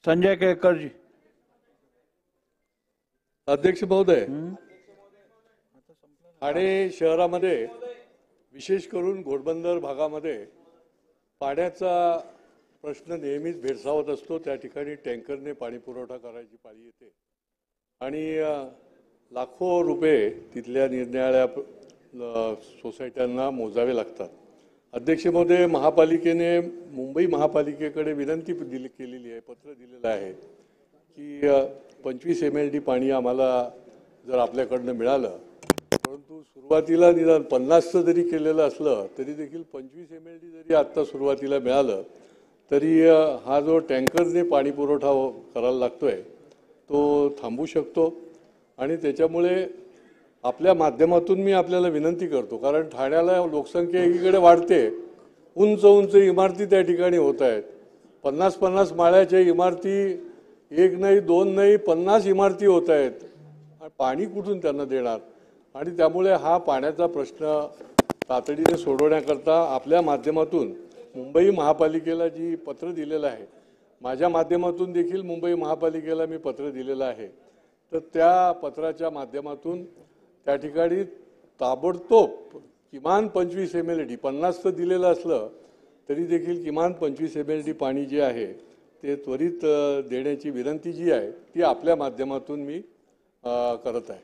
संजय केळकर जी। अध्यक्ष महोदय, ठाणे शहरामध्ये विशेष करून घोडबंदर भागामध्ये पाण्याचा प्रश्न नेहमीच भेडसावत असतो। त्या ठिकाणी टँकरने पाणी पुरवठा करायची पाळी येते आणि लाखो रुपये तिथल्या निरनिराळ्या सोसायट्यांना मोजावे लागतात। अध्यक्ष महोदय, महापालिकेने मुंबई महापालिकेकडे विनंती केलेली आहे, पत्र दिलेलं आहे की 25 MLD पाणी आम्हाला जर आपल्याकडनं मिळालं, परंतु सुरुवातीला निदान 50चं जरी केलेलं असलं तरी देखील 25 MLD जरी आत्ता सुरुवातीला मिळालं तरी हा जो टँकरने पाणी पुरवठा करायला लागतोय तो थांबू शकतो। आणि त्याच्यामुळे आपल्या माध्यमातून मी आपल्याला विनंती करतो, कारण ठाण्याला लोकसंख्या एकीकडे वाढते, उंच उंच इमारती त्या ठिकाणी होत आहेत, 50-50 माळ्याच्या इमारती, एक नाही दोन नाही 50 इमारती होत आहेत, पाणी कुठून त्यांना देणार? आणि त्यामुळे हा पाण्याचा प्रश्न तातडीने सोडवण्याकरता आपल्या माध्यमातून मुंबई महापालिकेला जी पत्र दिलेलं आहे, माझ्या माध्यमातून देखील मुंबई महापालिकेला मी पत्र दिलेलं आहे, तर त्या पत्राच्या माध्यमातून त्या ठिकाणी ताबडतोब किमान 25 MLD, 50चं दिलेलं असलं तरी देखील किमान 25 MLD पाणी जे आहे ते त्वरित देण्याची विनंती जी आहे ती आपल्या माध्यमातून मी करत आहे।